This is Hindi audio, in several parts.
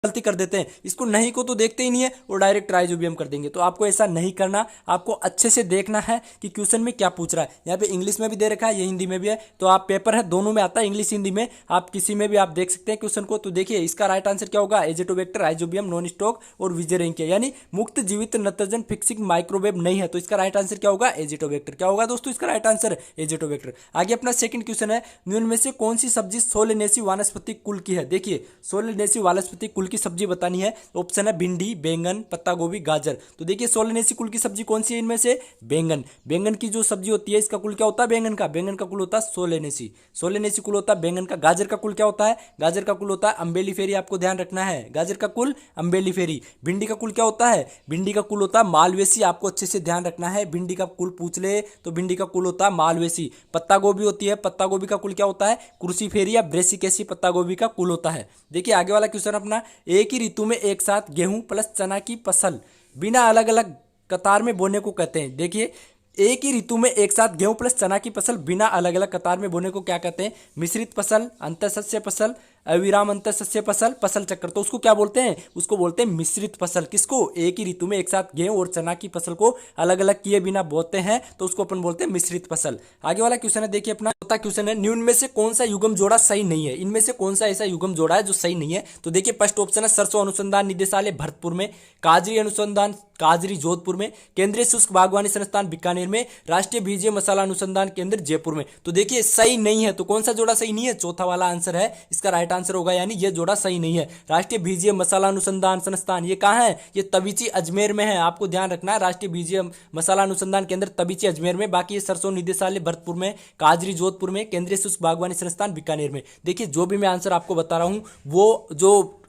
गलती कर देते हैं, इसको नहीं को तो देखते ही नहीं है और डायरेक्ट राइजोबियम कर देंगे। तो आपको ऐसा नहीं करना, आपको अच्छे से देखना है कि क्वेश्चन में क्या पूछ रहा है। यहाँ पे इंग्लिश में भी दे रखा है, ये हिंदी में भी है, तो आप पेपर है दोनों में आता है, इंग्लिश हिंदी में, आप किसी में भी आप देख सकते हैं क्वेश्चन को। तो देखिए इसका राइट आंसर क्या होगा, एजेटोबैक्टर, राइजोबियम, नॉन स्टॉक और विजेरेंकिया, यानी मुक्त जीवित नत्रजन फिक्सिंग माइक्रोवेव नहीं है। तो इसका राइट आंसर क्या होगा, एजेटोबैक्टर। क्या होगा दोस्तों इसका राइट आंसर, एजेटोबैक्टर। आगे अपना सेकंड क्वेश्चन है, निम्न में से कौन सी सब्जी सोलेनेसी वानस्पतिक कुल की है। देखिए सोलेनेसी वानस्पतिक कुल की सब्जी बतानी है। ऑप्शन है भिंडी, बैंगन, पत्ता गोभी, गाजर। तो देखिए सोलेनेसी कुल की सब्जी कौन सी है इनमें से, बैंगन। बैंगन की जो सब्जी होती है इसका कुल क्या होता है, बैंगन का, बैंगन का कुल होता है सोलेनेसी, सोलेनेसी कुल होता है बैंगन का। गाजर का कुल क्या होता है, गाजर का कुल होता है अम्बेलिफेरी, आपको ध्यान रखना है, गाजर का कुल अम्बेलिफेरी। भिंडी का कुल क्या होता है, भिंडी का कुल होता है मालवेसी, आपको अच्छे से ध्यान रखना है, भिंडी का कुल पूछ ले तो भिंडी का कुल होता है मालवेसी। पत्ता गोभी होती है, पत्ता गोभी का कुल क्या होता है, क्रूसीफेरी या ब्रेसिकेसी पत्ता गोभी का कुल होता है। देखिए आगे वाला क्वेश्चन अपना, एक ही ऋतु में एक साथ गेहूं प्लस चना की फसल बिना अलग अलग कतार में बोने को कहते हैं। देखिए एक ही ऋतु में एक साथ गेहूं प्लस चना की फसल बिना अलग अलग कतार में बोने को क्या कहते हैं, मिश्रित फसल, अंतःसस्य फसल, अविराम अंतःसस्य फसल, फसल चक्र। तो उसको क्या बोलते हैं, उसको बोलते हैं मिश्रित फसल। किसको, एक ही ऋतु में एक साथ गेहूं और चना की फसल को अलग अलग किए बिना बोते हैं तो उसको अपन बोलते हैं मिश्रित फसल। आगे वाला क्वेश्चन है, देखिए अपना चौथा क्वेश्चन है, निम्न में से कौन सा युग्म जोड़ा सही नहीं है। इनमें से कौन सा ऐसा युग्म जोड़ा है जो सही नहीं है। तो देखिए फर्स्ट ऑप्शन है सरसों अनुसंधान निदेशालय भरतपुर में, काजरी अनुसंधान काजरी जोधपुर में, केंद्रीय शुष्क बागवानी संस्थान बीकानेर में, राष्ट्रीय बीजीय मसाला अनुसंधान केंद्र जयपुर में। तो देखिए सही नहीं है, तो कौन सा जोड़ा सही नहीं है, चौथा वाला आंसर है इसका राइट आंसर होगा, यानी ये जोड़ा सही नहीं है। राष्ट्रीय बीजीय मसाला अनुसंधान संस्थान ये कहाँ है, ये तबीची अजमेर में है, आपको ध्यान रखना है, राष्ट्रीय बीजीय मसाला अनुसंधान केंद्र तबीची अजमेर में। बाकी ये सरसों निदेशालय भरतपुर में, काजरी जोधपुर में, केंद्रीय शुष्क बागवानी संस्थान बीकानेर में। देखिए जो भी मैं आंसर आपको बता रहा हूँ वो जो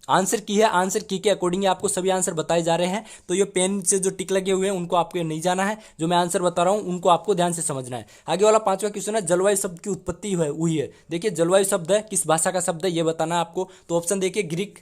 आंसर की है, आंसर की के अकॉर्डिंग आपको सभी आंसर बताए जा रहे हैं। तो ये पेन से जो टिक लगे हुए हैं उनको आपको नहीं जाना है, जो मैं आंसर बता रहा हूं उनको आपको ध्यान से समझना है। आगे वाला पांचवा क्वेश्चन है, जलवायु शब्द की उत्पत्ति हुई है। देखिए जलवायु शब्द है किस भाषा का शब्द है ये बताना है आपको। तो ऑप्शन देखिए ग्रीक,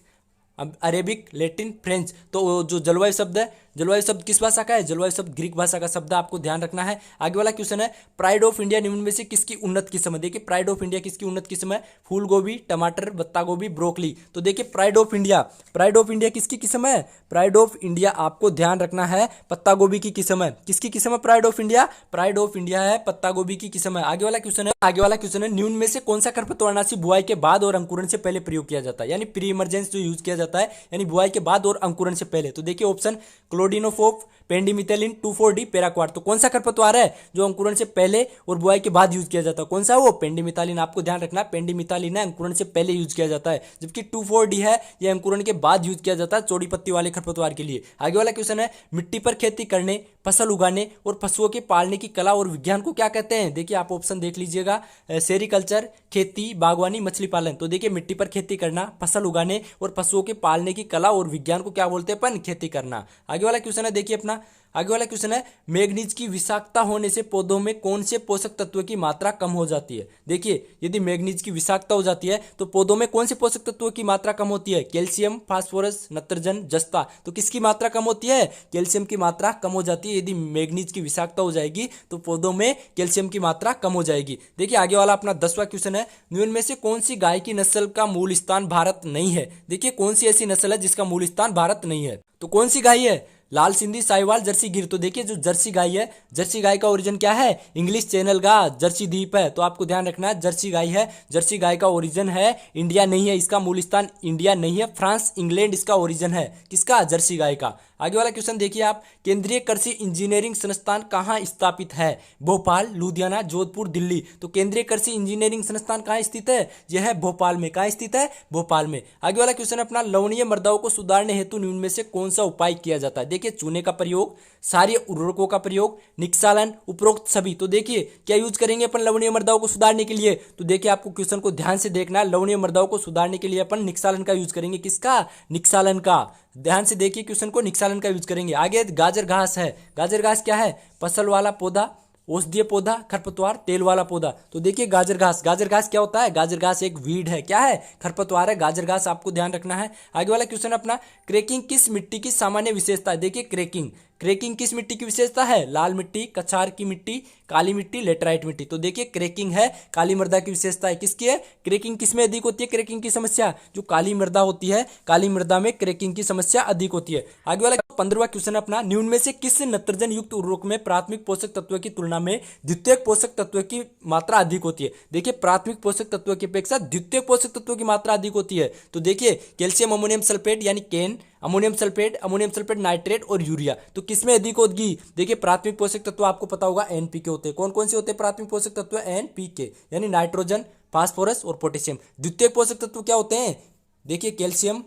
अरेबिक, लैटिन, फ्रेंच। तो जो जलवायु शब्द है, जलवायु शब्द किस भाषा का है, जलवायु शब्द ग्रीक भाषा का शब्द, आपको ध्यान रखना है। आगे वाला क्वेश्चन है, प्राइड ऑफ इंडिया निम्न में से किसकी उन्नत किस्म है। देखिए प्राइड ऑफ इंडिया किसकी उन्नत किस्म है, फूल गोभी, टमाटर, पत्ता गोभी, ब्रोकली। तो देखिए pride of India, pride of India किसकी किस्म है, प्राइड ऑफ इंडिया आपको ध्यान रखना है पत्ता गोभी की किस्म है। किसकी किस्म है pride of India, pride of India है पत्ता गोभी की किस्म है। आगे वाला क्वेश्चन है, आगे वाला क्वेश्चन है, निम्न में से कौन सा खरपतवारनाशी बुआई के बाद और अंकुरण से पहले प्रयोग किया जाता है, यानी प्री इमरजेंस जो यूज किया जाता है, यानी बुआई के बाद और अंकुरण से पहले। तो देखिए ऑप्शन क्लोडिनोफोप, पेंडिमिथाइलिन, 2,4-D, पैराक्वाट। तो कौन सा खरपतवार है जो अंकुरण से पहले और बुआई के बाद यूज किया जाता है, कौन सा वो, पेंडिमिथाइलिन। आपको ध्यान रखना है पेंडिमिथाइलिन है अंकुरण से पहले यूज किया जाता है, जबकि 2,4-D है ये अंकुरण के बाद यूज किया जाता है चौड़ी पत्ती वाले खरपतवार के लिए। आगे वाला क्वेश्चन है, मिट्टी पर खेती करने, फसल उगाने और पशुओं के पालने की कला और विज्ञान को क्या कहते हैं। देखिए आप ऑप्शन देख लीजिएगा, सेरिकल्चर, खेती, बागवानी, मछली पालन। तो देखिए मिट्टी पर खेती करना, फसल उगाने और पशुओं के पालने की कला और विज्ञान को क्या बोलते हैं अपन, खेती करना। आगे वाला क्वेश्चन है, देखिए अपना आगे वाला क्वेश्चन है, मैग्नीज की विषाक्तता होने से पौधों में कौन से पोषक तत्व की मात्रा कम हो जाती है। देखिए यदि मैग्नीज की विषाक्तता हो जाती है तो पौधों में कौन से पोषक तत्वों की मात्रा कम होती है, कैल्शियम, फास्फोरस, नत्रजन, जस्ता। तो किसकी मात्रा कम होती है, कैल्शियम की मात्रा कम हो जाती है। यदि मैग्नीज की विषाक्तता हो जाएगी तो पौधों में कैल्शियम की मात्रा कम हो जाएगी। देखिए आगे वाला अपना 10वां क्वेश्चन है, निम्न में से कौन सी गाय की नस्ल का मूल स्थान भारत नहीं है। देखिए कौन सी ऐसी नस्ल है जिसका मूल स्थान भारत नहीं है, तो कौन सी गाय है, लाल सिंधी, साहिवाल, जर्सी गिर। तो देखिए जो जर्सी गाय है, जर्सी गाय का ओरिजिन क्या है, इंग्लिश चैनल का जर्सी द्वीप है। तो आपको ध्यान रखना है जर्सी गाय है, जर्सी गाय का ओरिजिन है इंडिया नहीं है, इसका मूल स्थान इंडिया नहीं है, फ्रांस, इंग्लैंड इसका ओरिजिन है, किसका, जर्सी गाय का। आगे वाला क्वेश्चन देखिए आप, केंद्रीय कृषि इंजीनियरिंग संस्थान कहाँ स्थापित है, भोपाल, लुधियाना, जोधपुर, दिल्ली। तो केंद्रीय कृषि इंजीनियरिंग संस्थान कहाँ स्थित है, यह है भोपाल में। कहाँ स्थित है, भोपाल में। आगे वाला क्वेश्चन अपना, लवणीय मृदाओं को सुधारने हेतु निम्न में से कौन सा उपाय किया जाता है। देखिए चूने का प्रयोग, सारे उर्वरकों का प्रयोग, निक्षालन, उपरोक्त सभी। तो देखिए क्या यूज करेंगे अपन लवणीय मृदाओं को सुधारने के लिए। तो देखिए आपको क्वेश्चन को ध्यान से देखना है, लवणीय मृदाओं को सुधारने के लिए अपन निक्षालन का यूज करेंगे, किसका, निक्षालन का। ध्यान से देखिए क्वेश्चन को, निक्षालन का यूज करेंगे। आगे गाजर घास है, गाजर घास क्या है, फसल वाला पौधा, औषधीय पौधा, खरपतवार, तेल वाला पौधा। तो देखिए गाजर घास, गाजर घास क्या होता है? गाजर घास एक वीड है, क्या है? खरपतवार है। गाजर घास आपको ध्यान रखना है। आगे वाला क्वेश्चन अपना, क्रैकिंग किस मिट्टी की सामान्य विशेषता है? देखिए क्रैकिंग, क्रैकिंग किस मिट्टी की विशेषता है? लाल मिट्टी, कछार की मिट्टी, काली मिट्टी, लेटराइट मिट्टी। तो देखिए क्रैकिंग है काली मृदा की विशेषता है। किसकी है? क्रैकिंग किसमें अधिक होती है? क्रैकिंग की समस्या जो काली मृदा होती है, काली मृदा में क्रैकिंग की समस्या अधिक होती है। आगे वाला 15वां क्वेश्चन अपना, निम्न में से किस नत्रजन युक्त उर्वरक में प्राथमिक पोषक तत्व की तुलना में द्वितीयक पोषक तत्व की मात्रा अधिक होती है? देखिए प्राथमिक पोषक तत्व की अपेक्षा द्वितीयक पोषक तत्व की मात्रा अधिक होती है। तो देखिए कैल्शियम अमोनियम सल्फेट यानी केन, अमोनियम सल्फेट नाइट्रेट और यूरिया। तो किसमें अधिक होगी? देखिए प्राथमिक पोषक तत्व आपको पता होगा एनपीके होते हैं। कौन कौन से होते हैं प्राथमिक पोषक तत्व? एनपीके यानी नाइट्रोजन, फास्फोरस और पोटेशियम। द्वितीयक पोषक तत्व क्या होते हैं? देखिए कैल्शियम,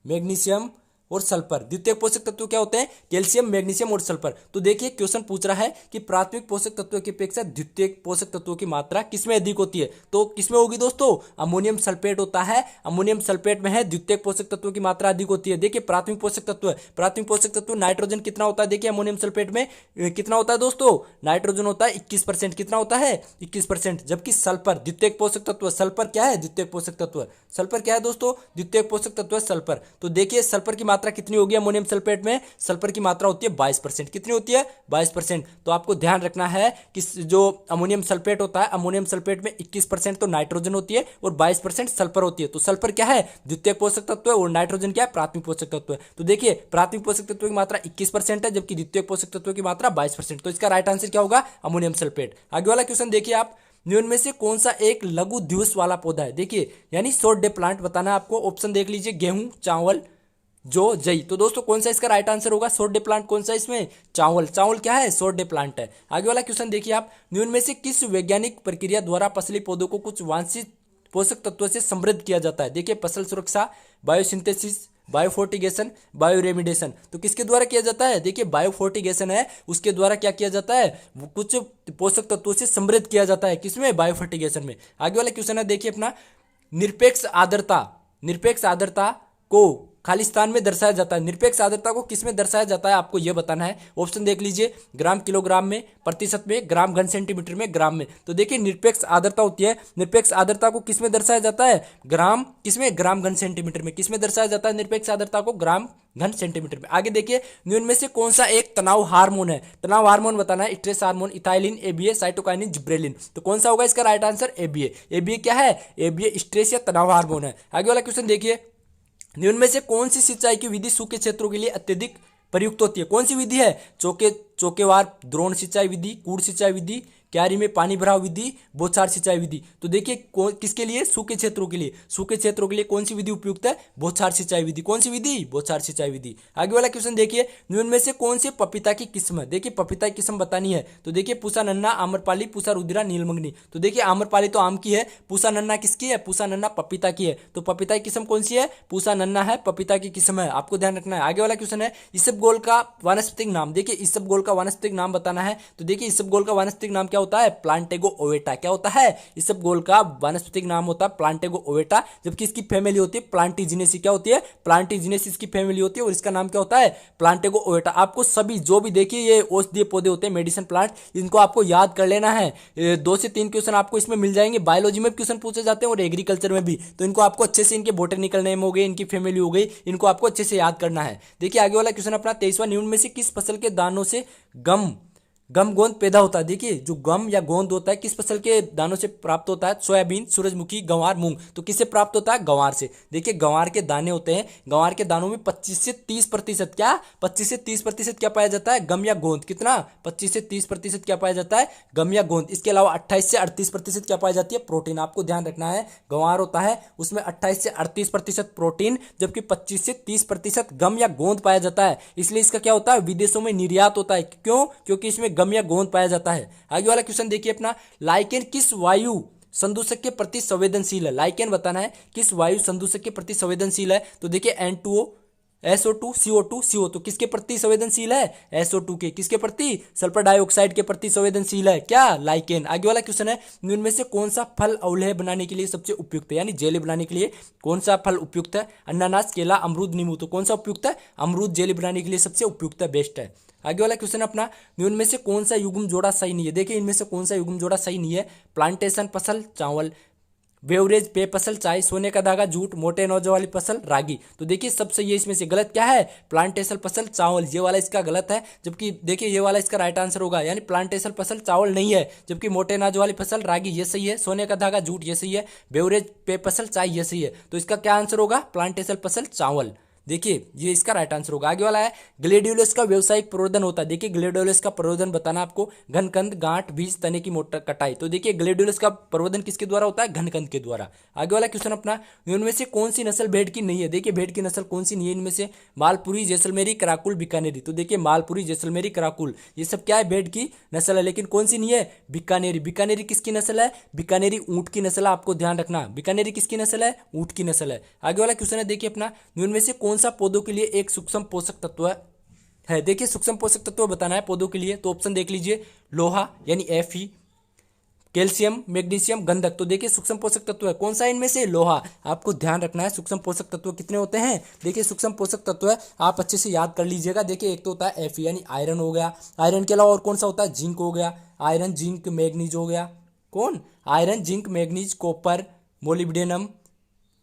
मैग्नीशियम और सल्फर। द्वितीय पोषक तत्व क्या होते हैं? कैल्शियम, मैग्नीशियम और सल्फर। तो देखिए क्वेश्चन पूछ रहा है कि प्राथमिक पोषक तत्व की अपेक्षा द्वितीय पोषक तत्वों की मात्रा किसमें अधिक होती है? तो किसमें होगी दोस्तों? अमोनियम सल्फेट होता है, अमोनियम सल्फेट में है द्वितीय पोषक तत्वों की मात्रा अधिक होती है। देखिए प्राथमिक पोषक तत्व नाइट्रोजन कितना होता है? देखिए अमोनियम सल्फेट में कितना होता है दोस्तों? नाइट्रोजन होता है 21%। कितना होता है? 21%। जबकि सल्फर द्वितीय पोषक तत्व, सल्फर क्या है? द्वितीय पोषक तत्व। सल्फर क्या है दोस्तों? द्वितीय पोषक तत्व सल्फर। तो देखिए सल्फर की मात्रा कितनी होगी अमोनियम सल्फेट में? सल्फर की मात्रा होती है 22%। कितनी होती है? 22%। तो आपको ध्यान रखना है कि जो अमोनियम सल्फेट होता है, अमोनियम सल्फेट में 21% तो नाइट्रोजन होती है और 22% सल्फर होती है। तो सल्फर क्या है? द्वितीय पोषक तत्व है और नाइट्रोजन क्या है? प्राथमिक पोषक तत्व है। तो देखिए प्राथमिक पोषक तत्व की मात्रा 21% है जबकि द्वितीय पोषक तत्व की मात्रा 22%। तो इसका राइट आंसर क्या होगा? Ammonium sulphate. आगे वाला क्वेश्चन देखिए आप, निम्न में से कौन सा एक लघु द्विवर्ष वाला पौधा है? देखिए यानी शॉर्ट डे प्लांट बताना है आपको। ऑप्शन देख लीजिए, गेहूं, चावल, जो, जई। तो दोस्तों कौन सा इसका राइट आंसर होगा? शॉर्ट डे प्लांट कौन सा इसमें? चावल। चावल क्या है? शॉर्ट डे प्लांट है। आगे वाला क्वेश्चन देखिए आप, निम्न में से किस वैज्ञानिक प्रक्रिया द्वारा फसली पौधों को कुछ वांछित पोषक तत्वों से समृद्ध किया जाता है? देखिए फसल सुरक्षा, बायोसिंथेसिस, बायोफोर्टिगेशन, बायोरेमिडेशन। तो किसके द्वारा किया जाता है? देखिए बायोफोर्टिगेशन है, उसके द्वारा क्या किया जाता है? वो कुछ पोषक तत्वों से समृद्ध किया जाता है। किसमें? बायोफोर्टिगेशन में। आगे वाला क्वेश्चन है देखिए अपना, निरपेक्ष आर्द्रता को खालिस्तान में दर्शाया जाता है। निरपेक्ष आर्द्रता को किसमें दर्शाया जाता है आपको यह बताना है। ऑप्शन देख लीजिए, ग्राम किलोग्राम में, प्रतिशत में, ग्राम घन सेंटीमीटर में, ग्राम में। तो देखिए निरपेक्ष आर्द्रता होती है, निरपेक्ष आर्द्रता को किसमें दर्शाया जाता है? ग्राम, किसमें? ग्राम घन सेंटीमीटर में। किसमें दर्शाया जाता है निरपेक्ष आर्द्रता को? ग्राम घन सेंटीमीटर में। आगे देखिए, निम्न में से कौन सा एक तनाव हार्मोन है? तनाव हार्मोन बताना है। Stress hormone, ethylene, ABA, cytokinin, gibberellin. तो कौन सा होगा इसका राइट आंसर? एबीए। एबीए क्या है? एबीए स्ट्रेस या तनाव हार्मोन है। आगे वाला क्वेश्चन देखिए, निम्न में से कौन सी सिंचाई की विधि सूखे क्षेत्रों के लिए अत्यधिक प्रयुक्त होती है? कौन सी विधि है? चौकेवार द्रोण सिंचाई विधि, कूड़ सिंचाई विधि, क्यारी में पानी भराव विधि, बौछार सिंचाई विधि। तो देखिए किसके लिए? सूखे क्षेत्रों के लिए। सूखे क्षेत्रों के लिए कौन सी विधि उपयुक्त है? बौछार सिंचाई विधि। कौन सी विधि? बौछार सिंचाई विधि। आगे वाला क्वेश्चन देखिए, निम्न में से कौन से पपीता की किस्म है? देखिए पपीता की किस्म बतानी है। तो देखिए पूसा नन्ना, आम्रपाली, पूसा रुद्रा, नीलमंगनी। तो देखिए आम्रपाली तो आम की है, पूसा नन्ना किसकी है? पूसा नन्ना पपीता की है। तो पपीता की किस्म कौन सी है? पूसा नन्ना है, पपीता की किस्म है। आपको ध्यान रखना है। आगे वाला क्वेश्चन है, इसबगोल का वानस्पतिक नाम। देखिए इसबगोल का वानस्पतिक नाम बताना है। तो देखिए इसबगोल का वानस्पतिक नाम क्या होता है? प्लांटेगो ओवेटा। क्या होता है? इसबगोल का वानस्पतिक नाम होता है प्लांटेगो ओवेटा, जबकि इसकी फैमिली होती है प्लांटिजिनेसी। क्या होती है? प्लांटिजिनेसी इसकी फैमिली होती है और इसका नाम क्या होता है? प्लांटेगो ओवेटा। आपको सभी जो भी देखिए ये औषधीय पौधे होते हैं, मेडिसिन प्लांट, इनको आपको याद कर लेना है। 2 से 3 क्वेश्चन आपको इसमें मिल जाएंगे। बायोलॉजी में क्वेश्चन पूछे जाते हैं और एग्रीकल्चर में भी। तो इनको आपको अच्छे से, इनके बोटेनिकल नेम हो गए, इनकी फैमिली हो गई, इनको आपको अच्छे से याद करना है। देखिए आगे वाला क्वेश्चन अपना 23वां, निम्न में से किस फसल के दानों से गम गोंद पैदा होता है? देखिए जो गम या गोंद होता है किस फसल के दानों से प्राप्त होता है? सोयाबीन, सूरजमुखी, गंवार, मूंग। तो किससे प्राप्त होता है? गंवार से। देखिए गंवार के दाने होते हैं, गंवार के दानों में 25 से 30% क्या 25 से 30% क्या पाया जाता है? गम या गोंद। कितना? 25 से 30% क्या पाया जाता है? गम या गोंद। इसके अलावा 28 से 38% क्या पाई जाती है? प्रोटीन। आपको ध्यान रखना है, गंवार होता है उसमें 28 से 38% प्रोटीन, जबकि 25 से 30% गम या गोंद पाया जाता है। इसलिए इसका क्या होता है? विदेशों में निर्यात होता है। क्यों? क्योंकि इसमें गम या गोंद पाया जाता है। आगे वाला क्वेश्चन देखिए अपना, लाइकेन किस वायु संदूषक के प्रति संवेदनशील है? लाइकेन बताना है किस वायु संदूषक के प्रति संवेदनशील है। तो देखिए N2O, SO2 CO2 CO तो किसके प्रति संवेदनशील है? SO2 के। किसके प्रति? सल्फर डाइऑक्साइड के प्रति संवेदनशील है क्या? लाइकेन। आगे वाला क्वेश्चन है, इनमें से कौन सा फल अवलेह बनाने के लिए सबसे उपयुक्त है, यानी जेली बनाने के लिए कौन सा फल उपयुक्त है? अनानास, केला, अमरूद, नींबू। तो कौन सा उपयुक्त है? अमरूद जेली बनाने के लिए सबसे उपयुक्त है, बेस्ट है। आगे वाला क्वेश्चन अपना, इनमें से कौन सा युग्म जोड़ा सही नहीं है? देखिए इनमें से कौन सा युग्म जोड़ा सही नहीं है? प्लांटेशन फसल चावल, बेवरेज पे फसल चाय, सोने का धागा जूट, मोटे अनाजों वाली फसल रागी। तो देखिए सब सही है। इसमें से गलत क्या है? प्लांटेशन फसल चावल, ये वाला इसका गलत है। जबकि देखिए ये वाला इसका राइट आंसर होगा, यानी प्लांटेशन फसल चावल नहीं है। जबकि मोटे अनाजों वाली फसल रागी, ये सही है। सोने का धागा जूट, ये सही है। बेवरेज पे फसल चाय, ये सही है। तो इसका क्या आंसर होगा? प्लांटेशन फसल चावल। देखिए ये इसका राइट आंसर होगा। आगे वाला है, ग्लेडियोलस का व्यावसायिक प्रवर्धन होता है। देखिए ग्लेडियोलस का प्रवर्धन बताना आपको, घनकंद, गांठ, बीज, तने की मोटर कटाई। तो देखिए ग्लेडियोलस का प्रवर्धन किसके द्वारा होता है? घनकंद के द्वारा। आगे वाला क्वेश्चन अपना, इनमें से कौन सी नस्ल भेड़ की नहीं है? देखिए भेड़ की नस्ल कौन सी नहीं है इनमें से? मालपुरी, जैसलमेरी, कराकुल, बीकानेरी। तो देखिए मालपुरी, जैसलमेरी, कराकुल, ये सब क्या है? भेड़ की नस्ल है। लेकिन कौन सी नहीं है? बीकानेरी। बीकानेरी किसकी नस्ल है? बीकानेरी ऊंट की नस्ल है, आपको ध्यान रखना। बीकानेरी किसकी नस्ल है? ऊंट की नस्ल है। आगे वाला क्वेश्चन है, देखिए अपना, इनमें से कौन सा पौधों के लिए एक सूक्ष्म पोषक तत्व है? देखिए सूक्ष्म पोषक तत्व बताना है पौधों के लिए। तो ऑप्शन देख लीजिए, लोहा यानी Fe, कैल्शियम, मैग्नीशियम, गंधक। तो देखिए सूक्ष्म पोषक तत्व है कौन सा इनमें से? लोहा। आपको ध्यान रखना है सूक्ष्म पोषक तत्व कितने होते हैं। देखिए सूक्ष्म पोषक तत्व है, आप अच्छे से याद कर लीजिएगा। देखिए एक तो होता है Fe यानी आयरन हो गया, आयरन के अलावा और कौन सा होता है? जिंक हो गया, आयरन, जिंक, मैग्नीज हो गया। कौन? Iron, zinc, manganese, copper, molybdenum,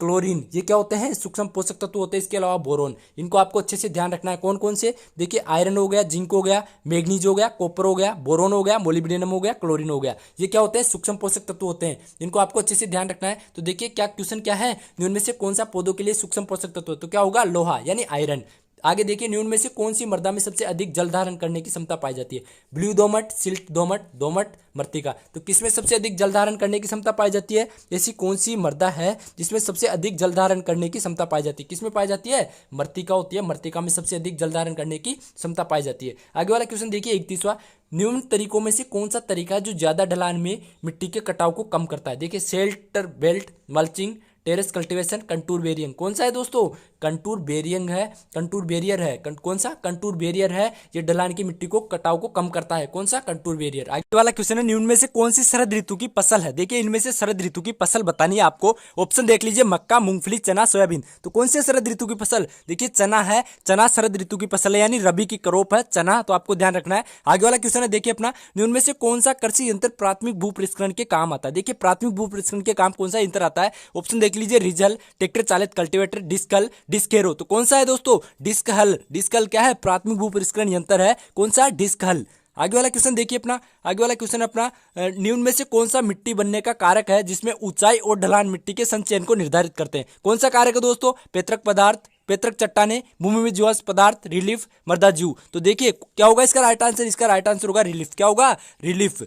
chlorine, ये क्या होते हैं? सूक्ष्म पोषक तत्व होते हैं। इसके अलावा बोरोन, इनको आपको अच्छे से ध्यान रखना है। कौन कौन से? देखिए आयरन हो गया, जिंक हो गया, मैग्नीज हो गया, कॉपर हो गया, बोरोन हो गया, मोलिब्डेनम हो गया, क्लोरीन हो गया। ये क्या होते हैं? सूक्ष्म पोषक तत्व होते हैं। इनको आपको अच्छे से ध्यान रखना है। तो देखिए क्या क्वेश्चन क्या है, इनमें से कौन सा पौधों के लिए सूक्ष्म पोषक तत्व? तो क्या होगा? लोहा यानी आयरन। आगे देखिए, न्यून में से कौन सी मृदा में सबसे अधिक जल धारण करने की क्षमता पाई जाती है? ब्लू दोमट, सिल्ट दोमट, दोमट मृत्तिका। तो किसमें सबसे अधिक जल धारण करने की क्षमता पाई जाती है? ऐसी कौन सी मृदा है जिसमें सबसे अधिक जल धारण करने की क्षमता पाई जाती है? किसमें पाई जाती है? मृत्तिका होती है। मृत्तिका में सबसे अधिक जल धारण करने की क्षमता पाई जाती है। आगे वाला क्वेश्चन देखिए 31वां, निम्न तरीकों में से कौन सा तरीका है जो ज्यादा ढलान में मिट्टी के कटाव को कम करता है? देखिए shelter belt, mulching, terrace cultivation, contour barrier. कौन सा है दोस्तों? कंटूर बेरियंग है, कंटूर बेरियर है। कौन सा? कंटूर बेरियर है। ये ढलान की मिट्टी को कटाव को कम करता है। कौन सा? Contour barrier. आगे वाला क्वेश्चन है, निम्न में से कौन सी शरद ऋतु की फसल है? देखिए इनमें से शरद ऋतु की फसल बतानी है आपको। ऑप्शन देख लीजिए, मक्का, मूंगफली, चना, सोयाबीन। तो कौन सी शरद ऋतु की फसल? देखिए चना है। चना शरद ऋतु की फसल है, यानी रबी की क्रॉप है चना। तो आपको ध्यान रखना है। आगे वाला क्वेश्चन है देखिए अपना, निम्न में से कौन सा कृषि यंत्र प्राथमिक भू परिष्करण के काम आता है? देखिए प्राथमिक भू परिष्करण के काम कौन सा यंत्र आता है? ऑप्शन देख लीजिए, रिजल, ट्रैक्टर चालित कल्टीवेटर, डिस्क हल, डिस्क हैरो। तो कौन सा है दोस्तों? डिस्क हल। डिस्क हल क्या है? प्राथमिक भू परिष्करण यंत्र है। कौन सा? डिस्क हल। आगे वाला क्वेश्चन देखिए अपना, आगे वाला क्वेश्चन अपना, निम्न में से कौन सा मिट्टी बनने का कारक है जिसमें ऊंचाई और ढलान मिट्टी के संचयन को निर्धारित करते हैं? कौन सा कारक है दोस्तों? पैतृक पदार्थ, पैतृक चट्टाने, भूमि में जीवाश्म पदार्थ, रिलीफ, मृदा जीव। तो देखिए क्या होगा इसका राइट आंसर? इसका राइट आंसर होगा रिलीफ। क्या होगा? रिलीफ।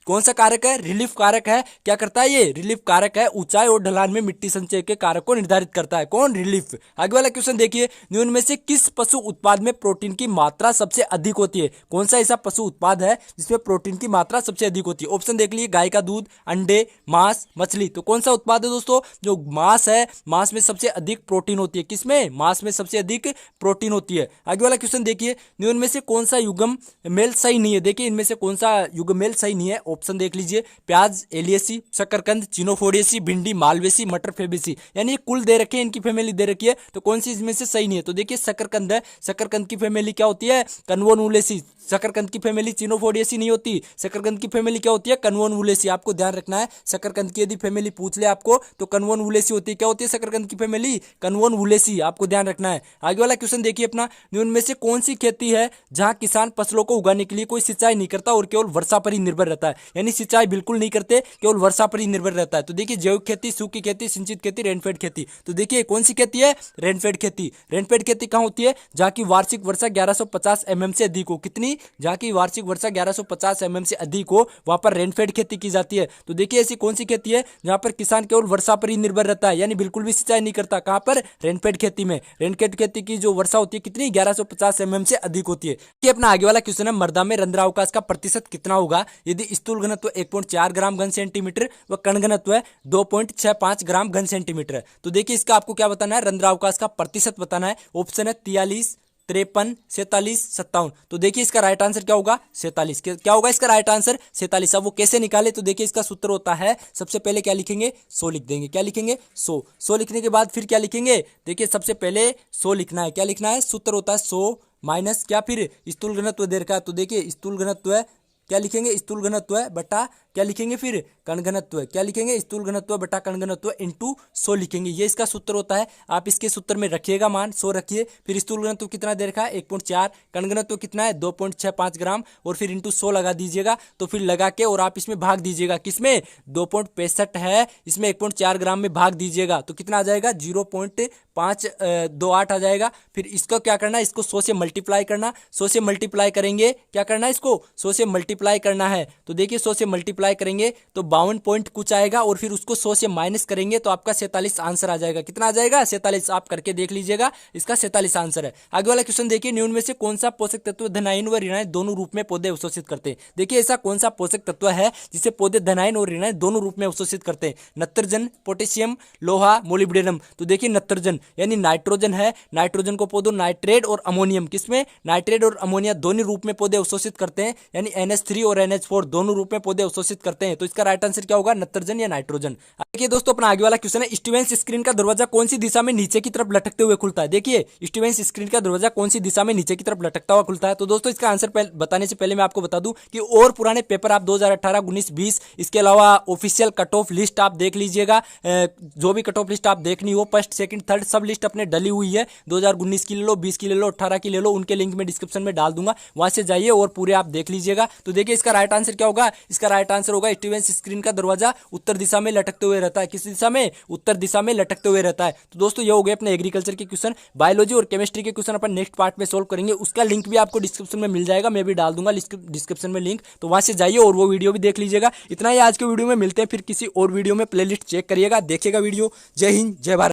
कौन सा कारक है? रिलीफ कारक है। क्या करता है ये? रिलीफ कारक है। ऊंचाई और ढलान में मिट्टी संचय के कारक को निर्धारित करता है। कौन? रिलीफ। आगे वाला क्वेश्चन देखिए, निम्न में से किस पशु उत्पाद में प्रोटीन की मात्रा सबसे अधिक होती है? कौन सा ऐसा पशु उत्पाद है जिसमें प्रोटीन की मात्रा सबसे अधिक होती है? ऑप्शन देख लीजिए, गाय का दूध, अंडे, मांस, मछली। तो कौन सा उत्पाद है दोस्तों? जो मांस है, मांस में सबसे अधिक प्रोटीन होती है। किसमें? मांस में सबसे अधिक प्रोटीन होती है। आगे वाला क्वेश्चन देखिए, निम्न में से कौन सा युग्म मेल सही नहीं है? देखिए इनमें से कौन सा युग्म मेल सही नहीं है? ऑप्शन देख लीजिए, प्याज, एलियसी, शकरकंद, चिनोफोडियसी, भिंडी, मालवेसी, मटर फेबेसी। यानी कुल दे रखे हैं, इनकी फैमिली दे रखी है। तो कौन सी इसमें से सही नहीं है? तो देखिए शकरकंद है। शकरकंद की फैमिली क्या होती है? कन्वोनुलेसी। शकरकंद की फैमिली चिनोफोडियसी नहीं होती। शकरकंद की फैमिली क्या होती है? कन्वोनुलेसी। आपको ध्यान रखना है। शकरकंद की यदि फैमिली पूछ ले आपको तो कन्वोनुलेसी होती है। क्या होती है शकरकंद की फैमिली? कन्वोनुलेसी। आपको ध्यान रखना है। आगे वाला क्वेश्चन देखिए अपना, निम्न में से कौन सी खेती है जहां किसान फसलों को उगाने के लिए कोई सिंचाई नहीं करता और केवल वर्षा पर ही निर्भर रहता है? यानी सिंचाई बिल्कुल नहीं करते, केवल वर्षा पर ही निर्भर रहता है। तो देखिए जैविक खेती, सूखी खेती, सिंचित खेती, रेनफेड खेती। तो देखिए कौन सी खेती है? रेनफेड खेती। रेनफेड खेती कहां होती है? जहां की वार्षिक वर्षा 1150 mm से अधिक हो। कितनी? जहां की वार्षिक वर्षा 1150 mm से अधिक हो, वहां पर रेनफेड खेती की जाती है। तो देखिए ऐसी कौन सी खेती है जहां पर किसान केवल वर्षा पर ही निर्भर रहता है, यानी बिल्कुल भी सिंचाई नहीं करता? कहां पर? रेनफेड खेती में। रेनफेड खेती की जो वर्षा होती है कितनी? 1150 mm से अधिक होती है। ये अपना आगे वाला क्वेश्चन है, मृदा में रंध्रावकाश का प्रतिशत कितना होगा यदि स्थूल घनत्व 1.4 ग्राम घन सेंटीमीटर व कण घनत्व है 2.65 ग्राम घन सेंटीमीटर है। तो देखिए इसका आपको क्या बताना है, रंध्रावकाश का प्रतिशत बताना है। ऑप्शन है 43, 53, 47, 57। तो देखिए इसका राइट आंसर क्या होगा, 47। क्या होगा इसका राइट आंसर, 47। अब वो कैसे निकाले, तो देखिए इसका सूत्र होता है, सबसे पहले क्या लिखेंगे, 100 लिख देंगे। क्या लिखेंगे, 100। 100 लिखने के बाद फिर क्या लिखेंगे, देखिए सबसे पहले 100 लिखना है। क्या लिखना है, सूत्र होता है 100 माइनस क्या, फिर स्थूल घनत्व दे रखा है, तो देखिए स्थूल घनत्व है, क्या लिखेंगे, स्थूल घनत्व है बटा क्या लिखेंगे, फिर कण घनत्व है। क्या लिखेंगे, स्थूल घनत्व बटा कण घनत्व इंटू 100 लिखेंगे। ये इसका सूत्र होता है। आप इसके सूत्र में रखिएगा मान 100 रखिए। फिर स्थूल घनत्व कितना दे रखा है, 1.4, कण घनत्व कितना है 2.65 ग्राम, और फिर इंटू 100 लगा दीजिएगा। तो फिर लगा के और आप इसमें भाग दीजिएगा, किसमें, 2.65 है, इसमें 1.4 ग्राम में भाग दीजिएगा तो कितना आ जाएगा, 0.528 आ जाएगा। फिर इसको क्या करना है, इसको 100 से मल्टीप्लाई करना। 100 से मल्टीप्लाई करेंगे, क्या करना है, इसको 100 से मल्टीप्लाई करना है। तो देखिए 100 से मल्टीप्लाई करेंगे तो 52 पॉइंट कुछ आएगा, और फिर उसको 100 से माइनस करेंगे तो आपका 47 आंसर आ जाएगा। कितना आ जाएगा, 47। आप करके देख लीजिएगा, इसका 47 आंसर है। आगे वाला क्वेश्चन देखिए, निम्न में से कौन सा पोषक तत्व धनायन व ऋणायन दोनों रूप में पौधे अवशोषित करते हैं। देखिए ऐसा कौन सा पोषक तत्व है जिसे पौधे धनायन और ऋणायन दोनों रूप में अवशोषित करते हैं। नत्रजन, पोटेशियम, लोहा, मोलिब्डेनम। तो देखिए नत्रजन यानी नाइट्रोजन है, नाइट्रोजन को पौधों नाइट्रेट और अमोनियम, किसमें, नाइट्रेट और अमोनिया दोनों रूप में पौधे अवशोषित करते हैं, यानी NH3 और NH4 दोनों रूप में पौधे अवशोषित करते हैं। तो इसका राइट आंसर क्या होगा, नत्रजन या नाइट्रोजन। देखिए दोस्तों अपना आगे वाला क्वेश्चन है, स्टीवेंस स्क्रीन का दरवाजा कौन सी दिशा में नीचे की तरफ लटकते हुए खुलता है। देखिए स्टीवेंस स्क्रीन का दरवाजा कौन सी दिशा में नीचे की तरफ लटकता हुआ खुलता है। तो दोस्तों इसका आंसर बताने से पहले मैं आपको बता दूं कि और पुराने पेपर आप 2018, 19, 20, इसके अलावा ऑफिशियल कट ऑफ लिस्ट आप देख लीजिएगा। जो भी कट ऑफ लिस्ट आप देखनी हो, फर्स्ट, सेकंड, थर्ड सब लिस्ट अपने डली हुई है। 2019 की ले लो, 20 की ले लो, 18 की ले लो, उनके लिंक में डिस्क्रिप्शन में डाल दूंगा, वहां से जाइए और पूरे आप देख लीजिएगा। तो देखिए इसका राइट आंसर क्या होगा, इसका राइट आंसर होगा स्टीवेंस स्क्रीन का दरवाजा उत्तर दिशा में लटकते हुए रहता है। किस दिशा में, उत्तर दिशा में लटकते हुए रहता है। तो दोस्तों ये हो गए अपने एग्रीकल्चर के क्वेश्चन। बायोलॉजी और केमिस्ट्री के क्वेश्चन अपन नेक्स्ट पार्ट में सोल्व करेंगे, उसका लिंक भी आपको डिस्क्रिप्शन में मिल जाएगा, मैं भी डाल दूंगा डिस्क्रिप्शन में लिंक, तो वहां से जाइए और वो वीडियो भी देख लीजिएगा। इतना ही आज के वीडियो में, मिलते हैं फिर किसी और वीडियो में। प्लेलिस्ट चेक करिएगा, देखिएगा वीडियो। जय हिंद, जय भारत।